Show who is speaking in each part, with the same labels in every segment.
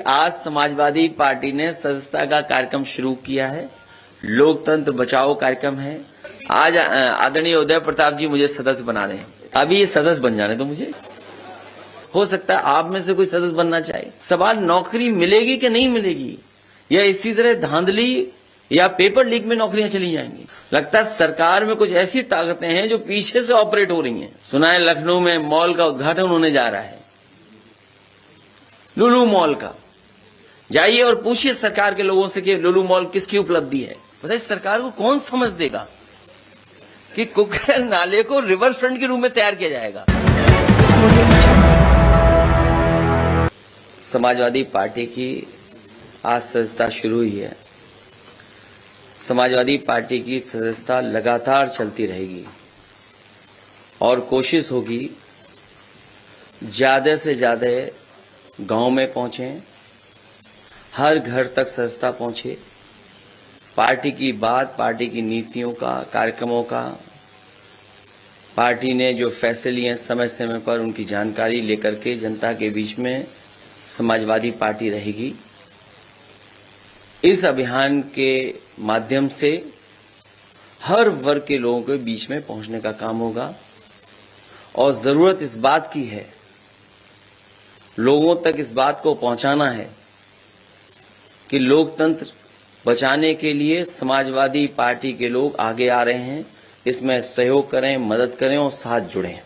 Speaker 1: आज समाजवादी पार्टी ने सदस्यता का कार्यक्रम शुरू किया है। लोकतंत्र बचाओ कार्यक्रम है। आज आदरणीय उदय प्रताप जी मुझे सदस्य बना रहे हैं। अभी ये सदस्य बन जाने तो मुझे हो सकता है आप में से कोई सदस्य बनना चाहे। सवाल नौकरी मिलेगी कि नहीं मिलेगी, या इसी तरह धांधली या पेपर लीक में नौकरियां चली जाएंगी। लगता है सरकार में कुछ ऐसी ताकतें हैं जो पीछे से ऑपरेट हो रही हैं। सुना है लखनऊ में मॉल का उद्घाटन होने जा रहा है, लुलु मॉल का। जाइए और पूछिए सरकार के लोगों से कि लुलु मॉल किसकी उपलब्धि है। बताइए सरकार को कौन समझ देगा कि कुकर नाले को रिवर फ्रंट के रूप में तैयार किया जाएगा। समाजवादी पार्टी की आज सदस्यता शुरू हुई है। समाजवादी पार्टी की सदस्यता लगातार चलती रहेगी और कोशिश होगी ज्यादा से ज्यादा गांव में पहुंचे, हर घर तक सदस्यता पहुंचे। पार्टी की बात, पार्टी की नीतियों का, कार्यक्रमों का, पार्टी ने जो फैसले लिए हैं समय समय पर उनकी जानकारी लेकर के जनता के बीच में समाजवादी पार्टी रहेगी। इस अभियान के माध्यम से हर वर्ग के लोगों के बीच में पहुंचने का काम होगा और जरूरत इस बात की है, लोगों तक इस बात को पहुंचाना है कि लोकतंत्र बचाने के लिए समाजवादी पार्टी के लोग आगे आ रहे हैं। इसमें सहयोग करें, मदद करें और साथ जुड़ें।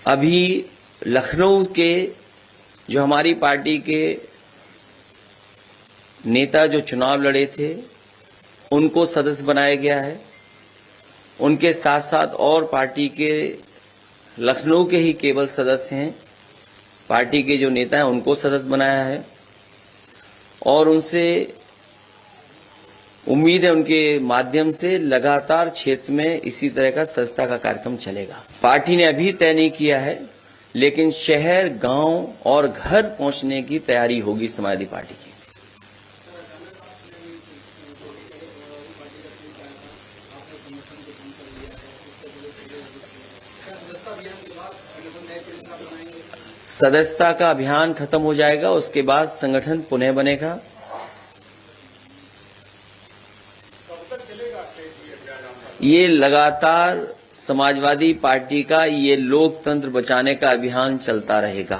Speaker 1: अभी लखनऊ के जो हमारी पार्टी के नेता जो चुनाव लड़े थे उनको सदस्य बनाया गया है। उनके साथ साथ और पार्टी के लखनऊ के ही केवल सदस्य हैं, पार्टी के जो नेता हैं उनको सदस्य बनाया है और उनसे उम्मीद है उनके माध्यम से लगातार क्षेत्र में इसी तरह का सदस्यता का कार्यक्रम चलेगा। पार्टी ने अभी तय नहीं किया है, लेकिन शहर, गांव और घर पहुंचने की तैयारी होगी समाजवादी पार्टी की। सदस्यता का अभियान खत्म हो जाएगा, उसके बाद संगठन पुनः बनेगा। ये लगातार समाजवादी पार्टी का ये लोकतंत्र बचाने का अभियान चलता रहेगा।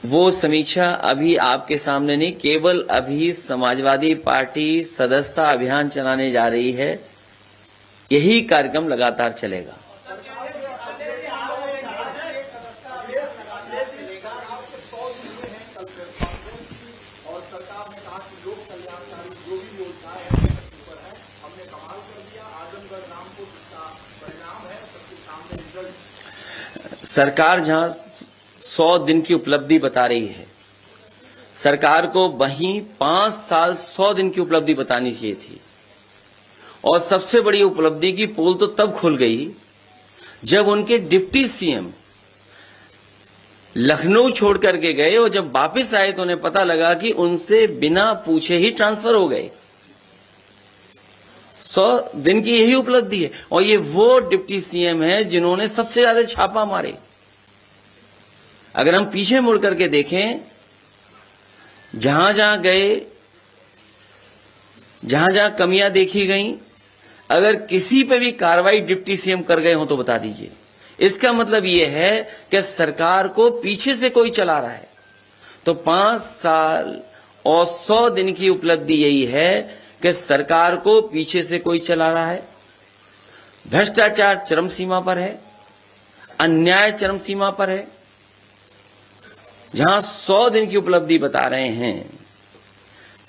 Speaker 1: वो समीक्षा अभी आपके सामने नहीं, केवल अभी समाजवादी पार्टी सदस्यता अभियान चलाने जा रही है। यही कार्यक्रम लगातार चलेगा। सरकार जहां 100 दिन की उपलब्धि बता रही है, सरकार को वहीं 5 साल 100 दिन की उपलब्धि बतानी चाहिए थी। और सबसे बड़ी उपलब्धि की पोल तो तब खुल गई जब उनके डिप्टी सीएम लखनऊ छोड़ करके गए और जब वापस आए तो उन्हें पता लगा कि उनसे बिना पूछे ही ट्रांसफर हो गए। 100 दिन की यही उपलब्धि है और ये वो डिप्टी सीएम है जिन्होंने सबसे ज्यादा छापा मारे। अगर हम पीछे मुड़ करके देखें, जहां जहां गए, जहां जहां कमियां देखी गई, अगर किसी पे भी कार्रवाई डिप्टी सीएम कर गए हो तो बता दीजिए। इसका मतलब यह है कि सरकार को पीछे से कोई चला रहा है। तो 5 साल और 100 दिन की उपलब्धि यही है कि सरकार को पीछे से कोई चला रहा है। भ्रष्टाचार चरम सीमा पर है, अन्याय चरम सीमा पर है। जहां 100 दिन की उपलब्धि बता रहे हैं,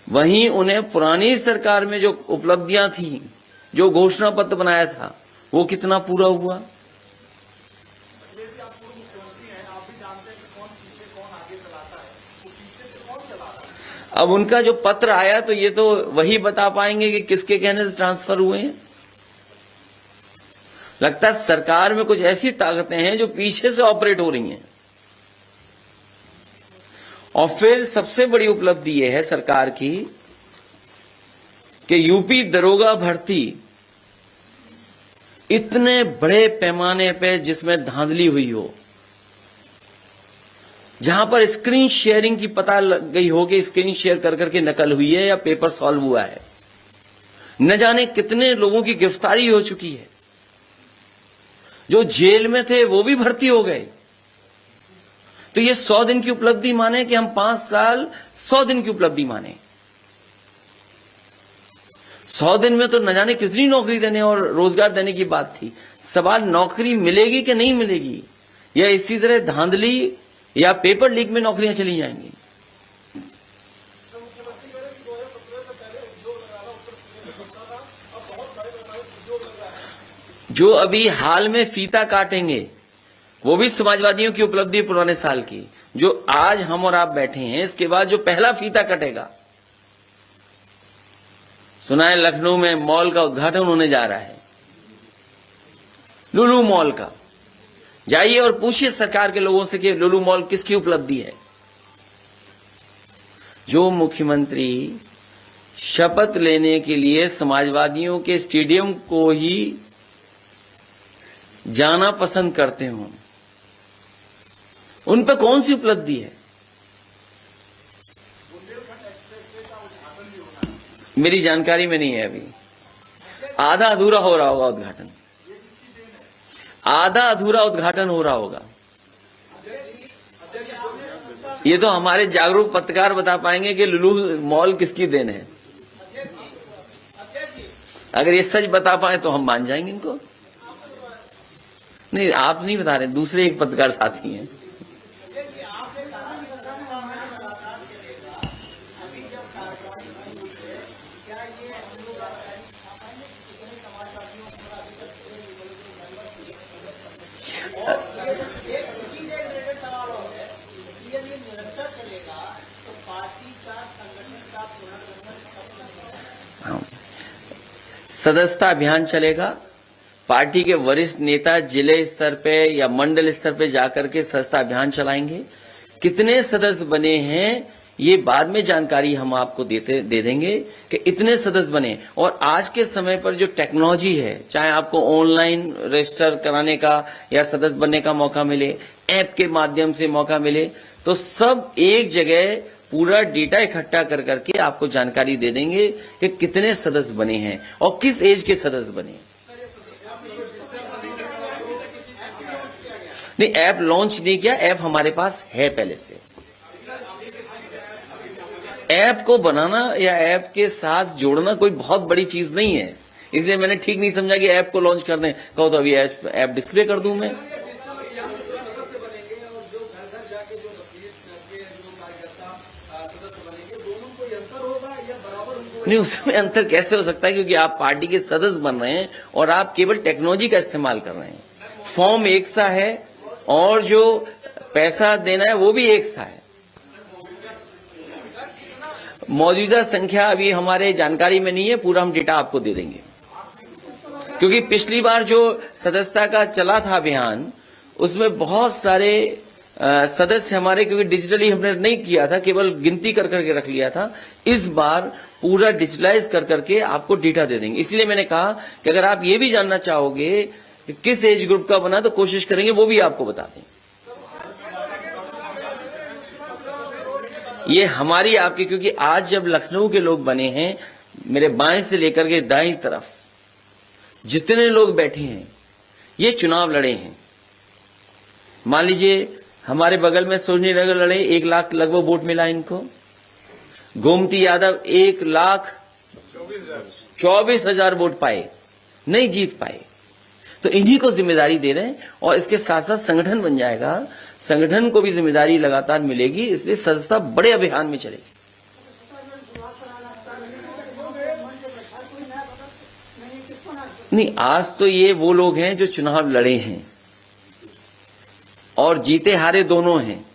Speaker 1: वहीं उन्हें पुरानी सरकार में जो उपलब्धियां थी, जो घोषणा पत्र बनाया था, वो कितना पूरा हुआ। अब उनका जो पत्र आया तो ये तो वही बता पाएंगे कि किसके कहने से ट्रांसफर हुए हैं। लगता है सरकार में कुछ ऐसी ताकतें हैं जो पीछे से ऑपरेट हो रही हैं। और फिर सबसे बड़ी उपलब्धि यह है सरकार की कि यूपी दरोगा भर्ती इतने बड़े पैमाने पे जिसमें धांधली हुई हो, जहां पर स्क्रीन शेयरिंग की पता लग गई हो कि स्क्रीन शेयर कर करके नकल हुई है या पेपर सॉल्व हुआ है, न जाने कितने लोगों की गिरफ्तारी हो चुकी है, जो जेल में थे वो भी भर्ती हो गए। तो ये 100 दिन की उपलब्धि माने कि हम 5 साल 100 दिन की उपलब्धि माने। 100 दिन में तो न जाने कितनी नौकरी देने और रोजगार देने की बात थी। सवाल नौकरी मिलेगी कि नहीं मिलेगी, या इसी तरह धांधली या पेपर लीक में नौकरियां चली जाएंगी। जो अभी हाल में फीता काटेंगे वो भी समाजवादियों की उपलब्धि पुराने साल की। जो आज हम और आप बैठे हैं, इसके बाद जो पहला फीता कटेगा, सुना है लखनऊ में मॉल का उद्घाटन होने जा रहा है, लुलु मॉल का। जाइए और पूछिए सरकार के लोगों से कि लुलु मॉल किसकी उपलब्धि है। जो मुख्यमंत्री शपथ लेने के लिए समाजवादियों के स्टेडियम को ही जाना पसंद करते हो, उन पर कौन सी उपलब्धि है? मेरी जानकारी में नहीं है, अभी आधा अधूरा हो रहा होगा उद्घाटन, आधा अधूरा उद्घाटन हो रहा होगा। ये तो हमारे जागरूक पत्रकार बता पाएंगे कि लुलु मॉल किसकी देन है। अगर ये सच बता पाए तो हम मान जाएंगे इनको। नहीं, आप नहीं बता रहे, दूसरे एक पत्रकार साथी हैं। सदस्यता अभियान चलेगा। पार्टी के वरिष्ठ नेता जिले स्तर पे या मंडल स्तर पे जाकर के सदस्यता अभियान चलाएंगे। कितने सदस्य बने हैं ये बाद में जानकारी हम आपको दे देंगे कि इतने सदस्य बने। और आज के समय पर जो टेक्नोलॉजी है, चाहे आपको ऑनलाइन रजिस्टर कराने का या सदस्य बनने का मौका मिले, ऐप के माध्यम से मौका मिले, तो सब एक जगह पूरा डेटा इकट्ठा कर करके आपको जानकारी दे देंगे कि कितने सदस्य बने हैं और किस एज के सदस्य बने। नहीं, ऐप लॉन्च नहीं किया, ऐप हमारे पास है पहले से। ऐप को बनाना या ऐप के साथ जोड़ना कोई बहुत बड़ी चीज नहीं है, इसलिए मैंने ठीक नहीं समझा कि ऐप को लॉन्च करने कहो तो अभी ऐप डिस्प्ले कर दूं मैं। नहीं, उसमें अंतर कैसे हो सकता है, क्योंकि आप पार्टी के सदस्य बन रहे हैं और आप केवल टेक्नोलॉजी का इस्तेमाल कर रहे हैं। फॉर्म एक सा है और जो पैसा देना है वो भी एक सा है। मौजूदा संख्या अभी हमारे जानकारी में नहीं है, पूरा हम डेटा आपको दे देंगे। क्योंकि पिछली बार जो सदस्यता का चला था अभियान, उसमें बहुत सारे सदस्य हमारे, क्योंकि डिजिटली हमने नहीं किया था, केवल गिनती कर करके रख लिया था। इस बार पूरा डिजिटलाइज कर करके आपको डेटा दे देंगे। इसलिए मैंने कहा कि अगर आप ये भी जानना चाहोगे कि किस एज ग्रुप का बना, तो कोशिश करेंगे वो भी आपको बता दें। ये हमारी आपकी, क्योंकि आज जब लखनऊ के लोग बने हैं, मेरे बाएं से लेकर के दाईं तरफ जितने लोग बैठे हैं ये चुनाव लड़े हैं। मान लीजिए हमारे बगल में सोनी नगर लड़े, 1 लाख लगभग वोट मिला इनको। गोमती यादव 1,24,000 वोट पाए, नहीं जीत पाए। तो इन्हीं को जिम्मेदारी दे रहे हैं और इसके साथ साथ संगठन बन जाएगा, संगठन को भी जिम्मेदारी लगातार मिलेगी, इसलिए सदस्यता बड़े अभियान में चलेगी। नहीं, आज तो ये वो लोग हैं जो चुनाव लड़े हैं और जीते हारे दोनों हैं।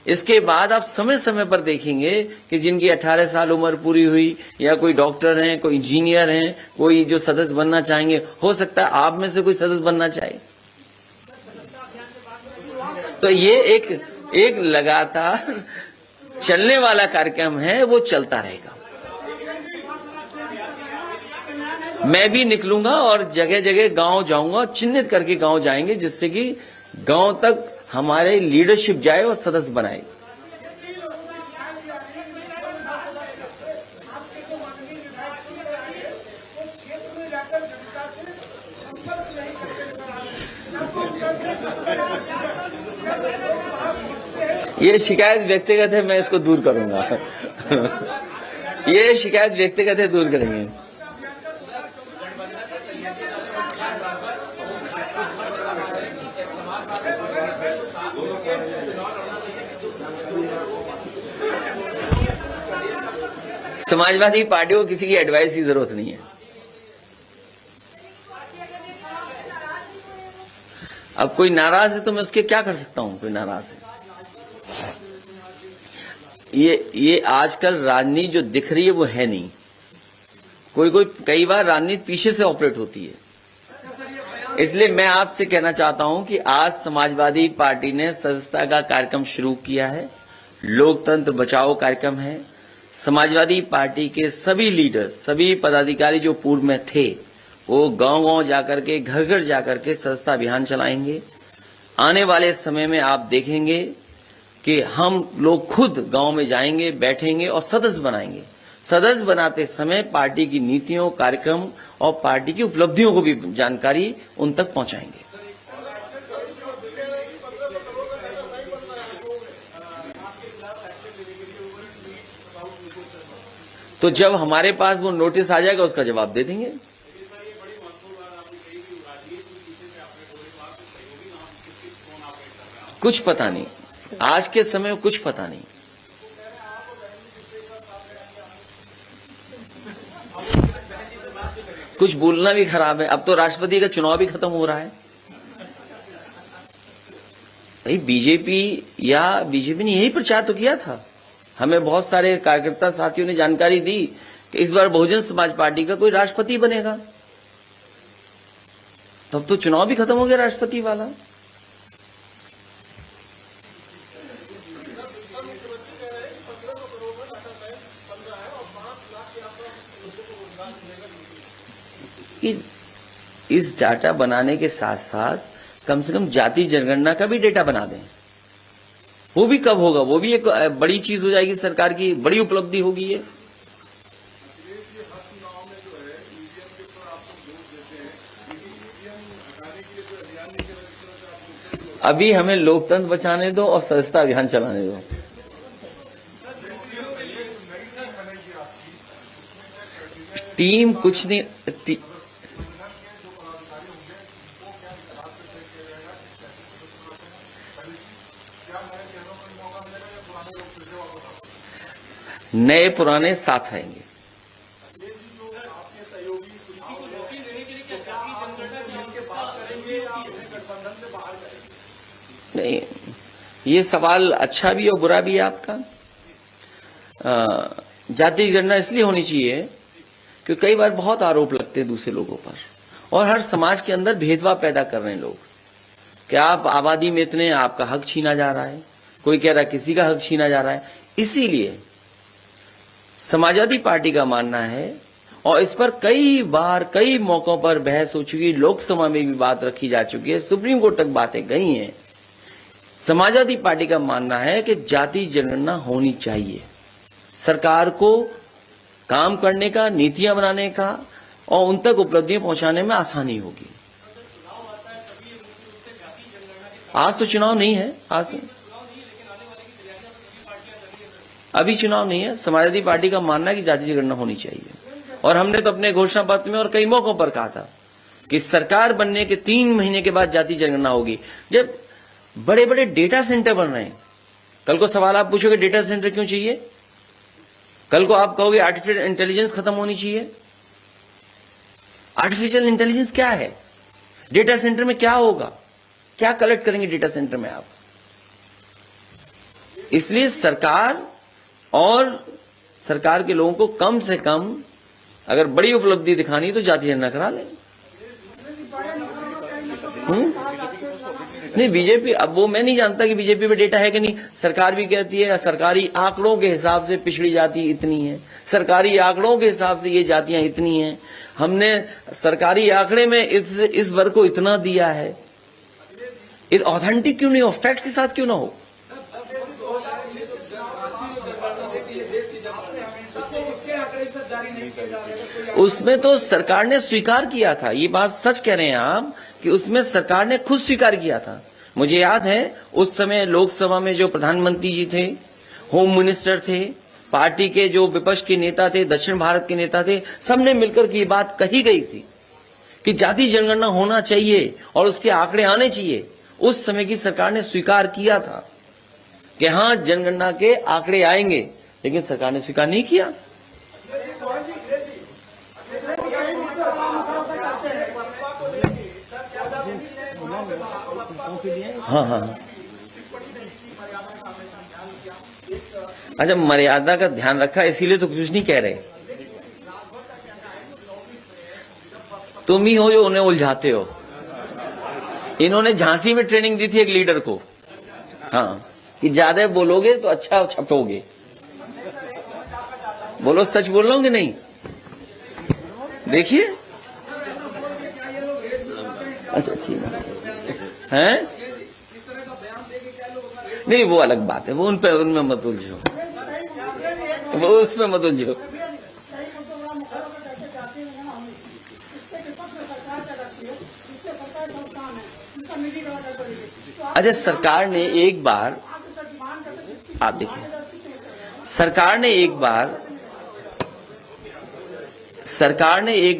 Speaker 1: इसके बाद आप समय समय पर देखेंगे कि जिनकी 18 साल उम्र पूरी हुई, या कोई डॉक्टर हैं, कोई इंजीनियर हैं, कोई जो सदस्य बनना चाहेंगे, हो सकता है आप में से कोई सदस्य बनना चाहे। तो ये एक लगातार चलने वाला कार्यक्रम है, वो चलता रहेगा। मैं भी निकलूंगा और जगह जगह गांव जाऊंगा, चिन्हित करके गांव जाएंगे, जिससे कि गांव तक हमारे लीडरशिप जाए और सदस्य बनाए। ये शिकायत व्यक्तिगत है, मैं इसको दूर करूंगा। ये शिकायत व्यक्तिगत है, दूर करेंगे। समाजवादी पार्टी को किसी की एडवाइस की जरूरत नहीं है। अब कोई नाराज है तो मैं उसके क्या कर सकता हूं? कोई नाराज है, ये आजकल राजनीति जो दिख रही है वो है नहीं। कई बार राजनीति पीछे से ऑपरेट होती है। इसलिए मैं आपसे कहना चाहता हूं कि आज समाजवादी पार्टी ने सदस्यता का कार्यक्रम शुरू किया है। लोकतंत्र बचाओ कार्यक्रम है। समाजवादी पार्टी के सभी लीडर, सभी पदाधिकारी जो पूर्व में थे, वो गांव-गांव जाकर के, घर-घर जाकर के सदस्यता अभियान चलाएंगे। आने वाले समय में आप देखेंगे कि हम लोग खुद गांव में जाएंगे, बैठेंगे और सदस्य बनाएंगे। सदस्य बनाते समय पार्टी की नीतियों, कार्यक्रम और पार्टी की उपलब्धियों को भी जानकारी उन तक पहुंचाएंगे। तो जब हमारे पास वो नोटिस आ जाएगा उसका जवाब दे देंगे। कुछ पता नहीं, आज के समय में कुछ पता नहीं। कुछ बोलना भी खराब है। अब तो राष्ट्रपति का चुनाव भी खत्म हो रहा है। भाई बीजेपी ने यही प्रचार तो किया था। हमें बहुत सारे कार्यकर्ता साथियों ने जानकारी दी कि इस बार बहुजन समाज पार्टी का कोई राष्ट्रपति बनेगा। तब तो चुनाव भी खत्म हो गया राष्ट्रपति वाला। इस डाटा बनाने के साथ साथ कम से कम जाति जनगणना का भी डेटा बना दें। वो भी कब होगा? वो भी एक बड़ी चीज हो जाएगी, सरकार की बड़ी उपलब्धि होगी ये। अभी हमें लोकतंत्र बचाने दो और सदस्यता अभियान चलाने दो। टीम कुछ नहीं, नए पुराने साथ रहेंगे। नहीं, ये सवाल अच्छा भी और बुरा भी है आपका। जाति गणना इसलिए होनी चाहिए क्योंकि कई बार बहुत आरोप लगते हैं दूसरे लोगों पर, और हर समाज के अंदर भेदभाव पैदा कर रहे हैं लोग कि आप आबादी में इतने, आपका हक छीना जा रहा है। कोई कह रहा है किसी का हक छीना जा रहा है। इसीलिए समाजवादी पार्टी का मानना है, और इस पर कई बार कई मौकों पर बहस हो चुकी, लोकसभा में भी बात रखी जा चुकी है, सुप्रीम कोर्ट तक बातें गई हैं। समाजवादी पार्टी का मानना है कि जाति जनगणना होनी चाहिए। सरकार को काम करने का, नीतियां बनाने का और उन तक उपलब्धियां पहुंचाने में आसानी होगी। आज तो चुनाव नहीं है, आज अभी चुनाव नहीं है। समाजवादी पार्टी का मानना है कि जाति जनगणना होनी चाहिए, और हमने तो अपने घोषणा पत्र में और कई मौकों पर कहा था कि सरकार बनने के 3 महीने के बाद जाति जनगणना होगी। जब बड़े बड़े डेटा सेंटर बन रहे हैं, कल को सवाल आप पूछोगे डेटा सेंटर क्यों चाहिए? कल को आप कहोगे आर्टिफिशियल इंटेलिजेंस खत्म होनी चाहिए। आर्टिफिशियल इंटेलिजेंस क्या है? डेटा सेंटर में क्या होगा? क्या कलेक्ट करेंगे डेटा सेंटर में आप? इसलिए सरकार और सरकार के लोगों को कम से कम अगर बड़ी उपलब्धि दिखानी तो जाति जनगणना करा लें। नहीं, बीजेपी, अब वो मैं नहीं जानता कि बीजेपी में डेटा है कि नहीं। सरकार भी कहती है सरकारी आंकड़ों के हिसाब से पिछड़ी जाति इतनी है, सरकारी आंकड़ों के हिसाब से ये जातियां इतनी हैं। हमने सरकारी आंकड़े में इस वर्ग को इतना दिया है, ये ऑथेंटिक क्यों नहीं हो, फैक्ट के साथ क्यों ना हो? उसमें तो सरकार ने स्वीकार किया था, ये बात सच कह रहे हैं आप, कि उसमें सरकार ने खुद स्वीकार किया था। मुझे याद है उस समय लोकसभा में जो प्रधानमंत्री जी थे, होम मिनिस्टर थे, पार्टी के जो विपक्ष के नेता थे, दक्षिण भारत के नेता थे, सबने मिलकर की बात कही गई थी कि जाति जनगणना होना चाहिए और उसके आंकड़े आने चाहिए। उस समय की सरकार ने स्वीकार किया था कि हां जनगणना के आंकड़े आएंगे, लेकिन सरकार ने स्वीकार नहीं किया। हाँ, अच्छा, मर्यादा का ध्यान रखा, इसीलिए तो कुछ नहीं कह रहे। तुम ही हो जो उन्हें उलझाते हो। इन्होंने झांसी में ट्रेनिंग दी थी एक लीडर को, हाँ, कि ज्यादा बोलोगे तो अच्छा छपोगे। बोलो, सच बोल रहा हूं कि नहीं? देखिए, अच्छा ठीक है, नहीं वो अलग बात है, वो उनमें मत उलझो, वो उसमें मत उलझो। अच्छा, सरकार ने एक बार, आप देखिए, सरकार ने एक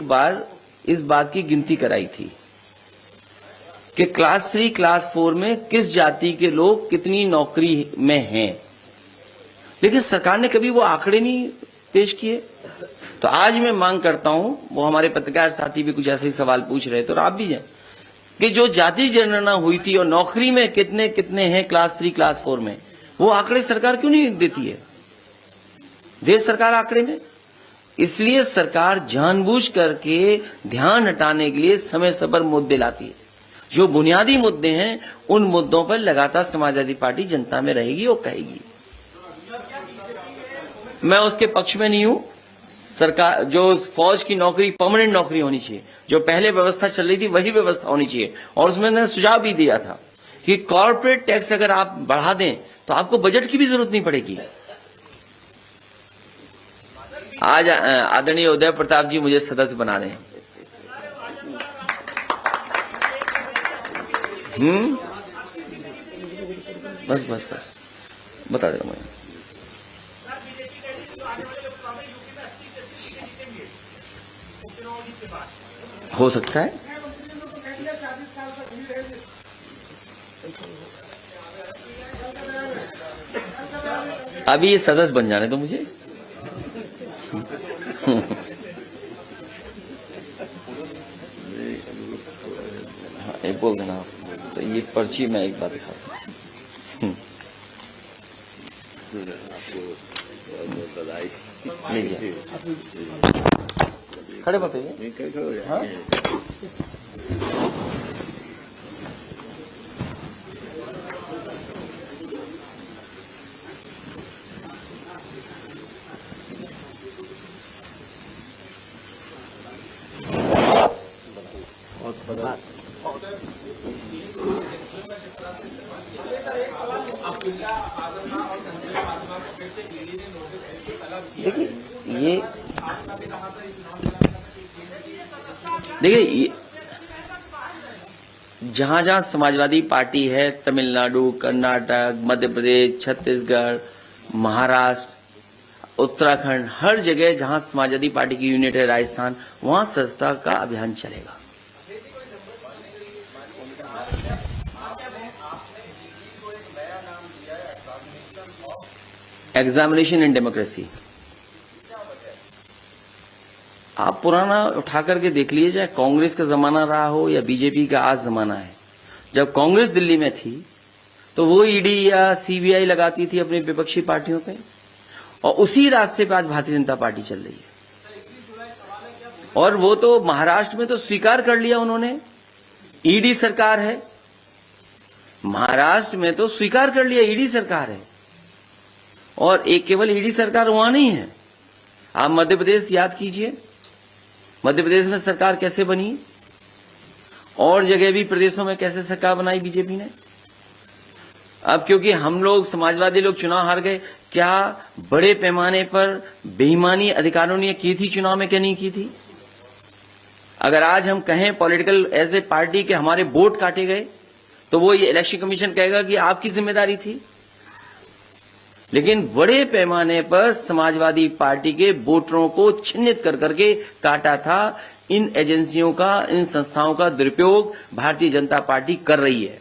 Speaker 1: बार इस बात की गिनती कराई थी कि क्लास 3, क्लास 4 में किस जाति के लोग कितनी नौकरी में हैं, लेकिन सरकार ने कभी वो आंकड़े नहीं पेश किए। तो आज मैं मांग करता हूं, वो हमारे पत्रकार साथी भी कुछ ऐसे ही सवाल पूछ रहे थे और आप भी हैं, कि जो जाति जनगणना हुई थी और नौकरी में कितने कितने हैं क्लास 3, क्लास 4 में, वो आंकड़े सरकार क्यों नहीं देती है? दे सरकार आंकड़े में। इसलिए सरकार जानबूझ करके ध्यान हटाने के लिए समय समय पर मुद्दे लाती है। जो बुनियादी मुद्दे हैं, उन मुद्दों पर लगातार समाजवादी पार्टी जनता में रहेगी और कहेगी। मैं उसके पक्ष में नहीं हूं। सरकार, जो फौज की नौकरी परमानेंट नौकरी होनी चाहिए, जो पहले व्यवस्था चल रही थी वही व्यवस्था होनी चाहिए। और उसमें मैंने सुझाव भी दिया था कि कॉर्पोरेट टैक्स अगर आप बढ़ा दें तो आपको बजट की भी जरूरत नहीं पड़ेगी। आज आदरणीय उदय प्रताप जी मुझे सदस्य बना रहे हैं। बस बता देगा मैं। हो सकता है, अभी ये सदस्य बन जाने तो मुझे। हाँ, एक बोल देना। तो ये पर्ची मैं एक बात दिखाता हूँ। लीजिए, खड़े मत होइए। हाँ, देखिए, जहां जहां समाजवादी पार्टी है, तमिलनाडु, कर्नाटक, मध्य प्रदेश, छत्तीसगढ़, महाराष्ट्र, उत्तराखंड, हर जगह जहां समाजवादी पार्टी की यूनिट है, राजस्थान, वहां सदस्यता का अभियान चलेगा। Examination in democracy. आप पुराना उठा करके देख लीजिए, चाहे कांग्रेस का जमाना रहा हो या बीजेपी का आज जमाना है। जब कांग्रेस दिल्ली में थी तो वो ईडी या सीबीआई लगाती थी अपनी विपक्षी पार्टियों पे, और उसी रास्ते पे आज भारतीय जनता पार्टी चल रही है। और वो तो महाराष्ट्र में तो स्वीकार कर लिया उन्होंने, ईडी सरकार है। महाराष्ट्र में तो स्वीकार कर लिया ईडी सरकार है, और एक केवल ईडी सरकार वहां नहीं है। आप मध्य प्रदेश याद कीजिए, मध्य प्रदेश में सरकार कैसे बनी, और जगह भी प्रदेशों में कैसे सरकार बनाई बीजेपी ने। अब क्योंकि हम लोग समाजवादी लोग चुनाव हार गए, क्या बड़े पैमाने पर बेईमानी अधिकारियों ने की थी चुनाव में, क्या नहीं की थी? अगर आज हम कहें पॉलिटिकल एज ए पार्टी के हमारे वोट काटे गए, तो वो ये इलेक्शन कमीशन कहेगा कि आपकी जिम्मेदारी थी। लेकिन बड़े पैमाने पर समाजवादी पार्टी के वोटरों को चिन्हित कर करके काटा था। इन एजेंसियों का, इन संस्थाओं का दुरुपयोग भारतीय जनता पार्टी कर रही है।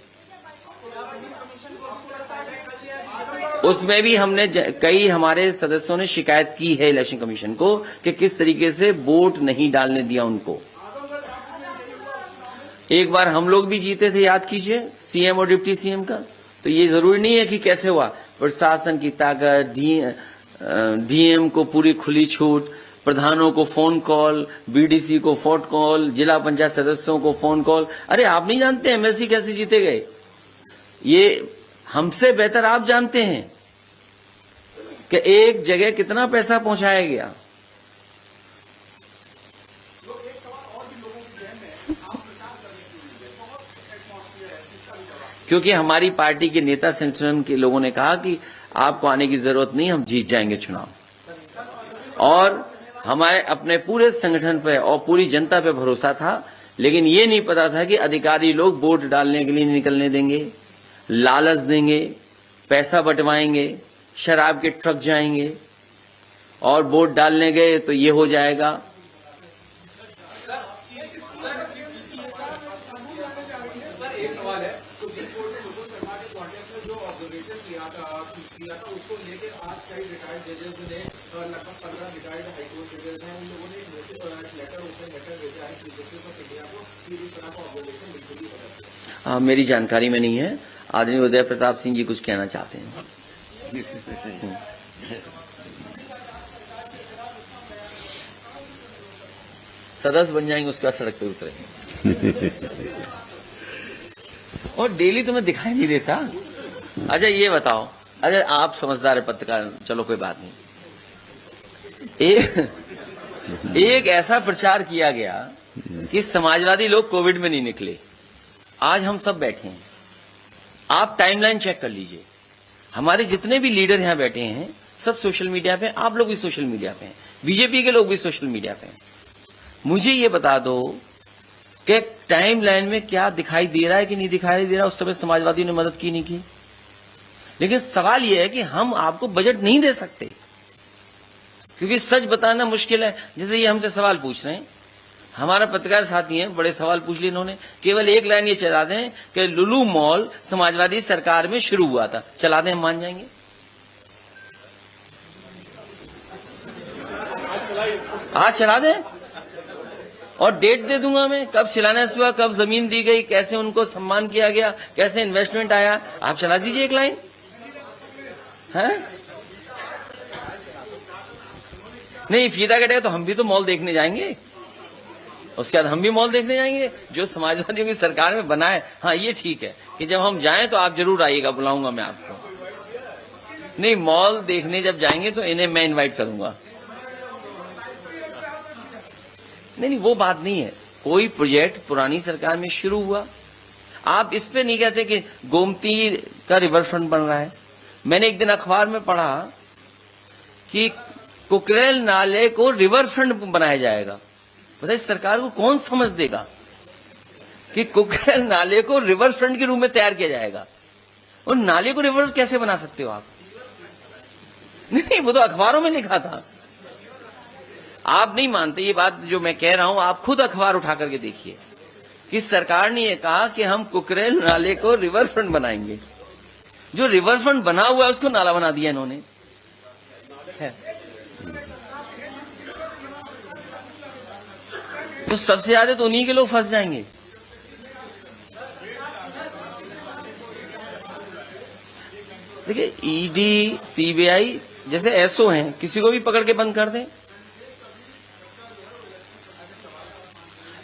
Speaker 1: उसमें भी हमने कई हमारे सदस्यों ने शिकायत की है इलेक्शन कमीशन को कि किस तरीके से वोट नहीं डालने दिया उनको। एक बार हम लोग भी जीते थे, याद कीजिए, सीएम और डिप्टी सीएम का। तो ये जरूरी नहीं है कि कैसे हुआ, प्रशासन की ताकत, डीएम को पूरी खुली छूट, प्रधानों को फोन कॉल, बीडीसी को फोन कॉल, जिला पंचायत सदस्यों को फोन कॉल। अरे आप नहीं जानते एमएलसी कैसे जीते गए, ये हमसे बेहतर आप जानते हैं कि एक जगह कितना पैसा पहुंचाया गया। क्योंकि हमारी पार्टी के नेता संगठन के लोगों ने कहा कि आपको आने की जरूरत नहीं, हम जीत जाएंगे चुनाव। और हमारे अपने पूरे संगठन पे और पूरी जनता पे भरोसा था। लेकिन ये नहीं पता था कि अधिकारी लोग वोट डालने के लिए निकलने देंगे, लालच देंगे, पैसा बंटवाएंगे, शराब के ट्रक जाएंगे, और वोट डालने गए तो ये हो जाएगा।
Speaker 2: उसको लेकर आज कई रिटायर्ड जजेस ने लगभग 15 रिटायर्ड हाईकोर्ट जजेस हैं, उन लोगों ने लेटर भेजा है चीफ जस्टिस ऑफ इंडिया को कि इस तरह का ऑब्जर्वेशन बिल्कुल ही गलत है।
Speaker 1: मेरी जानकारी में नहीं है। आदरणीय उदय प्रताप सिंह जी कुछ कहना चाहते हैं। सदस्य बन जाएंगे, उसका सड़क पे उतरेंगे। और डेली तुम्हें दिखाई नहीं देता। अच्छा ये बताओ, अरे आप समझदार है पत्रकार, चलो कोई बात नहीं। एक ऐसा प्रचार किया गया कि समाजवादी लोग कोविड में नहीं निकले। आज हम सब बैठे हैं, आप टाइमलाइन चेक कर लीजिए, हमारे जितने भी लीडर यहां बैठे हैं सब सोशल मीडिया पे, आप लोग भी सोशल मीडिया पे हैं, बीजेपी के लोग भी सोशल मीडिया पे हैं। मुझे ये बता दो कि टाइमलाइन में क्या दिखाई दे रहा है कि नहीं दिखाई दे रहा। उस समय समाजवादियों ने मदद की नहीं की। लेकिन सवाल यह है कि हम आपको बजट नहीं दे सकते, क्योंकि सच बताना मुश्किल है। जैसे ये हमसे सवाल पूछ रहे हैं, हमारा पत्रकार साथी हैं, बड़े सवाल पूछ लिए इन्होंने। केवल एक लाइन ये चला दें कि लुलू मॉल समाजवादी सरकार में शुरू हुआ था, चला दें, हम मान जाएंगे। आज चला दें और डेट दे दूंगा मैं, कब शिलान्यास हुआ, कब जमीन दी गई, कैसे उनको सम्मान किया गया, कैसे इन्वेस्टमेंट आया। आप चला दीजिए एक लाइन है? नहीं, फीता कटेगा तो हम भी तो मॉल देखने जाएंगे, उसके बाद हम भी मॉल देखने जाएंगे जो समाजवादियों की सरकार में बना है। हाँ ये ठीक है कि जब हम जाएं तो आप जरूर आइएगा, बुलाऊंगा मैं आपको। नहीं, मॉल देखने जब जाएंगे तो इन्हें मैं इनवाइट करूंगा। नहीं, वो बात नहीं है। कोई प्रोजेक्ट पुरानी सरकार में शुरू हुआ, आप इस पे नहीं कहते कि गोमती का रिवर फ्रंट बन रहा है। मैंने एक दिन अखबार में पढ़ा कि कुकरेल नाले को रिवर फ्रंट बनाया जाएगा। पता है सरकार को कौन समझ देगा कि कुकरेल नाले को रिवर फ्रंट के रूप में तैयार किया जाएगा। और नाले को रिवर कैसे बना सकते हो आप? नहीं, वो तो अखबारों में लिखा था। आप नहीं मानते ये बात जो मैं कह रहा हूं, आप खुद अखबार उठा करके देखिए कि सरकार ने यह कहा कि हम कुकरेल नाले को रिवर फ्रंट बनाएंगे। जो रिवर फ्रंट बना हुआ है उसको नाला बना दिया इन्होंने। तो सबसे ज्यादा तो उन्हीं के लोग फंस जाएंगे। देखिए, ईडी, सीबीआई जैसे एसओ हैं, किसी को भी पकड़ के बंद कर दें।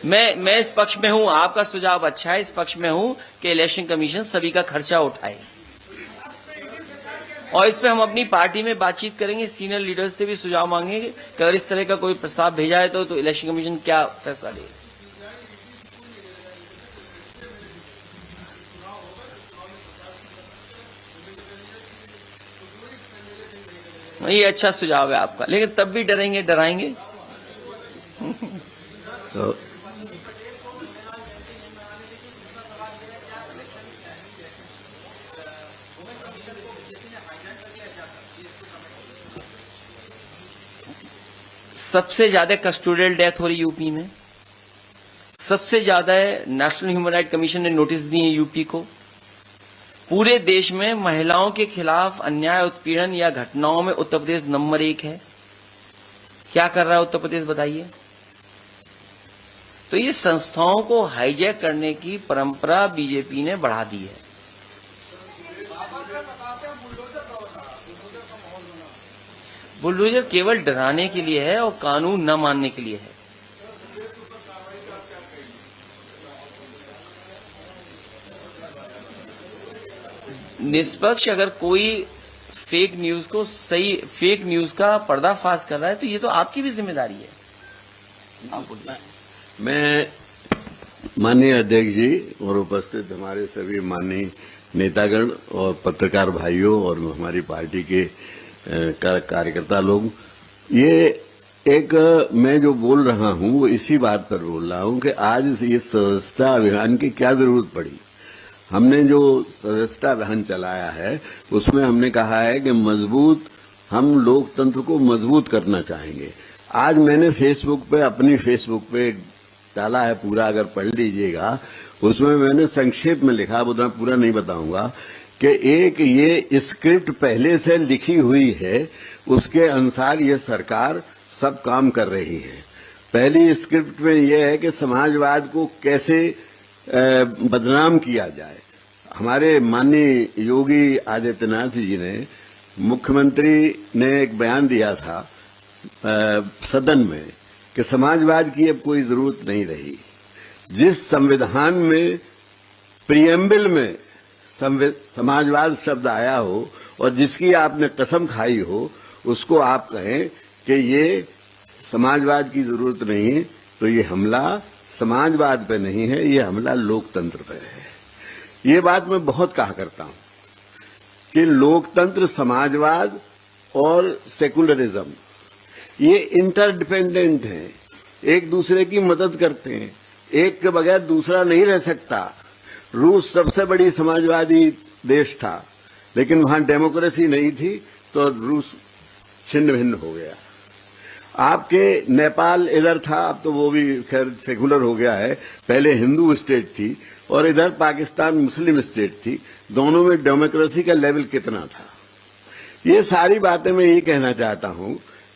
Speaker 1: मैं इस पक्ष में हूं, आपका सुझाव अच्छा है, इस पक्ष में हूं कि इलेक्शन कमीशन सभी का खर्चा उठाए। और इस पे हम अपनी पार्टी में बातचीत करेंगे, सीनियर लीडर्स से भी सुझाव मांगेंगे कि अगर इस तरह का कोई प्रस्ताव भेजा है तो इलेक्शन कमीशन क्या फैसला लेगा। ये अच्छा सुझाव है आपका, लेकिन तब भी डरेंगे, डराएंगे।
Speaker 3: तो
Speaker 1: सबसे ज्यादा कस्टोडियल डेथ हो रही यूपी में, सबसे ज्यादा नेशनल ह्यूमन राइट कमीशन ने नोटिस दिए यूपी को। पूरे देश में महिलाओं के खिलाफ अन्याय, उत्पीड़न या घटनाओं में उत्तर प्रदेश नंबर 1 है। क्या कर रहा है उत्तर प्रदेश, बताइए। तो ये संस्थाओं को हाईजैक करने की परंपरा बीजेपी ने बढ़ा दी है। बुलडोजर केवल डराने के लिए है और कानून न मानने के लिए है। निष्पक्ष अगर कोई फेक न्यूज को सही, फेक न्यूज का पर्दाफाश कर रहा है तो ये तो आपकी भी जिम्मेदारी है। आप बोलिए।
Speaker 3: मैं माननीय अध्यक्ष जी और उपस्थित हमारे सभी माननीय नेतागण और पत्रकार भाइयों और हमारी पार्टी के कार्यकर्ता लोग, ये एक मैं जो बोल रहा हूं वो इसी बात पर बोल रहा हूं कि आज इस सदस्यता अभियान की क्या जरूरत पड़ी। हमने जो सदस्यता अभियान चलाया है उसमें हमने कहा है कि हम लोकतंत्र को मजबूत करना चाहेंगे। आज मैंने फेसबुक पे, अपनी फेसबुक पे डाला है, पूरा अगर पढ़ लीजिएगा, उसमें मैंने संक्षेप में लिखा, उतना पूरा नहीं बताऊंगा, कि एक ये स्क्रिप्ट पहले से लिखी हुई है, उसके अनुसार ये सरकार सब काम कर रही है। पहली स्क्रिप्ट में यह है कि समाजवाद को कैसे बदनाम किया जाए। हमारे माननीय योगी आदित्यनाथ जी ने, मुख्यमंत्री ने एक बयान दिया था सदन में कि समाजवाद की अब कोई जरूरत नहीं रही। जिस संविधान में प्रियम्बल में समाजवाद शब्द आया हो और जिसकी आपने कसम खाई हो, उसको आप कहें कि ये समाजवाद की जरूरत नहीं है, तो ये हमला समाजवाद पे नहीं है, ये हमला लोकतंत्र पे है। ये बात मैं बहुत कहा करता हूं कि लोकतंत्र, समाजवाद और सेकुलरिज्म ये इंटरडिपेंडेंट हैं, एक दूसरे की मदद करते हैं, एक के बगैर दूसरा नहीं रह सकता। रूस सबसे बड़ी समाजवादी देश था, लेकिन वहां डेमोक्रेसी नहीं थी तो रूस छिन्न भिन्न हो गया। आपके नेपाल इधर था, अब तो वो भी खैर सेकुलर हो गया है, पहले हिंदू स्टेट थी, और इधर पाकिस्तान मुस्लिम स्टेट थी। दोनों में डेमोक्रेसी का लेवल कितना था। ये सारी बातें मैं ये कहना चाहता हूं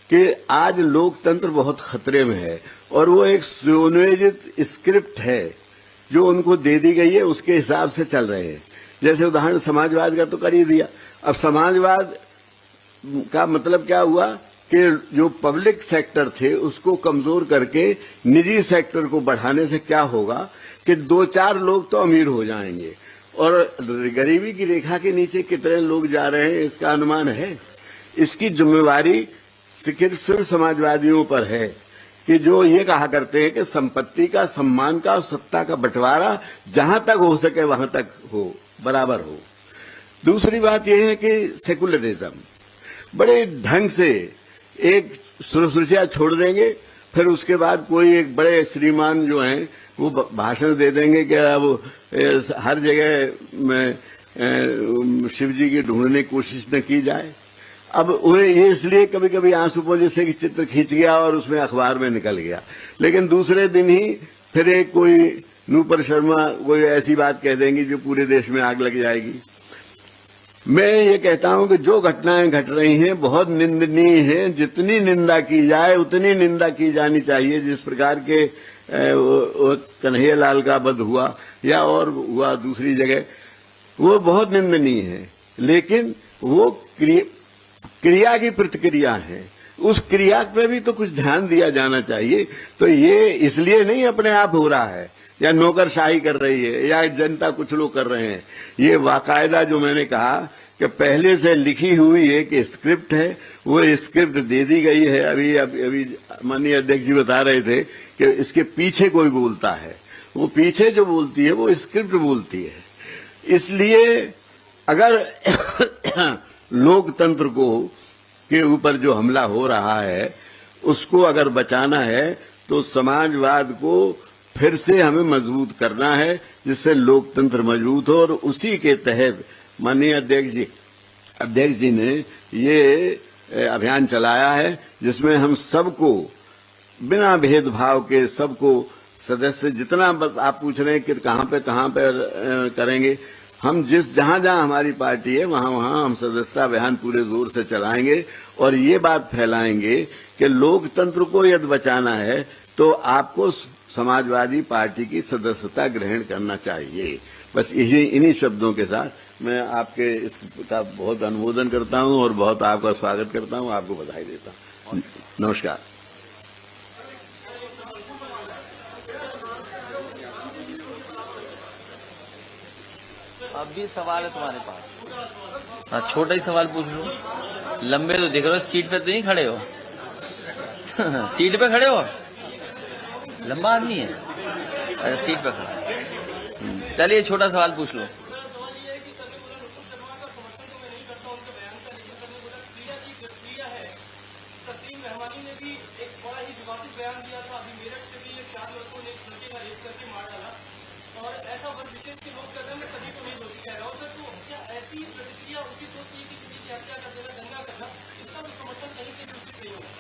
Speaker 3: कि आज लोकतंत्र बहुत खतरे में है, और वो एक सुनियोजित स्क्रिप्ट है जो उनको दे दी गई है, उसके हिसाब से चल रहे हैं। जैसे उदाहरण समाजवाद का तो कर ही दिया। अब समाजवाद का मतलब क्या हुआ कि जो पब्लिक सेक्टर थे उसको कमजोर करके निजी सेक्टर को बढ़ाने से क्या होगा कि 2-4 लोग तो अमीर हो जाएंगे, और गरीबी की रेखा के नीचे कितने लोग जा रहे हैं इसका अनुमान है। इसकी जिम्मेवारी सिर्फ समाजवादियों पर है कि जो ये कहा करते हैं कि संपत्ति का, सम्मान का और सत्ता का बंटवारा जहां तक हो सके वहां तक हो, बराबर हो। दूसरी बात यह है कि सेकुलरिज्म बड़े ढंग से एक सुरसुरिया छोड़ देंगे, फिर उसके बाद कोई एक बड़े श्रीमान जो हैं वो भाषण दे देंगे कि अब हर जगह में शिव जी की ढूंढने की कोशिश न की जाए। अब उन्हें ये इसलिए कभी कभी आंसू पोंछे से कि चित्र खींच गया और उसमें अखबार में निकल गया, लेकिन दूसरे दिन ही फिर एक कोई नूपुर शर्मा कोई ऐसी बात कह देंगी जो पूरे देश में आग लग जाएगी। मैं ये कहता हूं कि जो घटनाएं घट रही हैं बहुत निंदनीय हैं। जितनी निंदा की जाए उतनी निंदा की जानी चाहिए। जिस प्रकार के कन्हैया लाल का वध हुआ या और हुआ दूसरी जगह, वो बहुत निंदनीय है, लेकिन वो क्रिया की प्रतिक्रिया है। उस क्रिया पे भी तो कुछ ध्यान दिया जाना चाहिए। तो ये इसलिए नहीं अपने आप हो रहा है या नौकरशाही कर रही है या जनता कुछ लोग कर रहे हैं। ये बाकायदा जो मैंने कहा कि पहले से लिखी हुई एक स्क्रिप्ट है, वो स्क्रिप्ट दे दी गई है। अभी माननीय अध्यक्ष जी बता रहे थे कि इसके पीछे कोई बोलता है, वो पीछे जो बोलती है वो स्क्रिप्ट बोलती है। इसलिए अगर लोकतंत्र को के ऊपर जो हमला हो रहा है उसको अगर बचाना है तो समाजवाद को फिर से हमें मजबूत करना है, जिससे लोकतंत्र मजबूत हो। और उसी के तहत माननीय अध्यक्ष जी ने ये अभियान चलाया है, जिसमें हम सबको बिना भेदभाव के सबको सदस्य जितना आप पूछ रहे हैं कि कहाँ पे करेंगे, हम जहां हमारी पार्टी है वहां हम सदस्यता अभियान पूरे जोर से चलाएंगे और ये बात फैलाएंगे कि लोकतंत्र को यदि बचाना है तो आपको समाजवादी पार्टी की सदस्यता ग्रहण करना चाहिए। बस इन्हीं शब्दों के साथ मैं आपके इसका बहुत अनुमोदन करता हूं और बहुत आपका स्वागत करता हूं, आपको बधाई देता हूं। नमस्कार।
Speaker 1: अब भी सवाल है तुम्हारे पास? हाँ, छोटा ही सवाल पूछ लो। लंबे तो दिख रहे हो, सीट पे तो नहीं खड़े हो। सीट पे खड़े हो, लंबा आदमी है। अच्छा, सीट पे खड़ा। चलिए छोटा सवाल पूछ लो।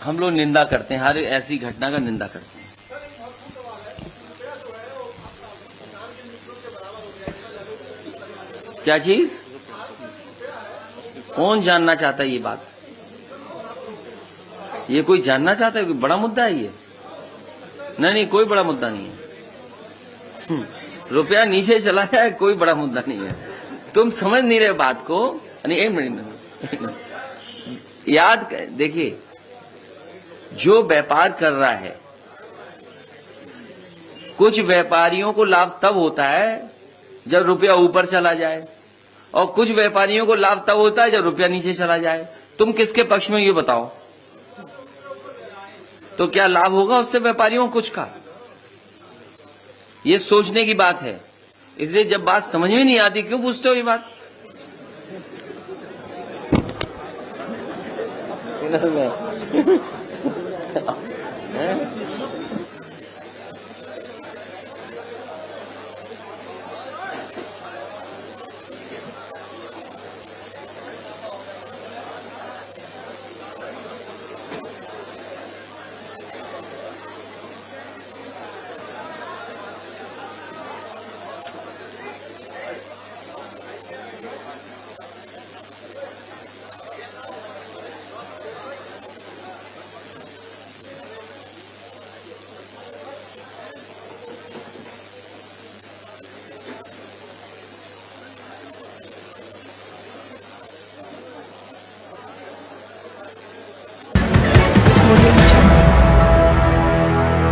Speaker 1: हम लोग निंदा करते हैं, हर ऐसी घटना का निंदा करते हैं। क्या चीज? कौन जानना चाहता है ये बात? ये कोई जानना चाहता है? कोई बड़ा मुद्दा है ये? नहीं, कोई बड़ा मुद्दा नहीं है। रुपया नीचे चला जाए कोई बड़ा मुद्दा नहीं है। तुम समझ नहीं रहे बात को। नहीं, एक मिनट याद देखिए, जो व्यापार कर रहा है, कुछ व्यापारियों को लाभ तब होता है जब रुपया ऊपर चला जाए और कुछ व्यापारियों को लाभ तब होता है जब रुपया नीचे चला जाए। तुम किसके पक्ष में ये बताओ? तो क्या लाभ होगा उससे व्यापारियों को कुछ का? ये सोचने की बात है। इसलिए जब बात समझ में नहीं आती क्यों पूछते हो ये बात?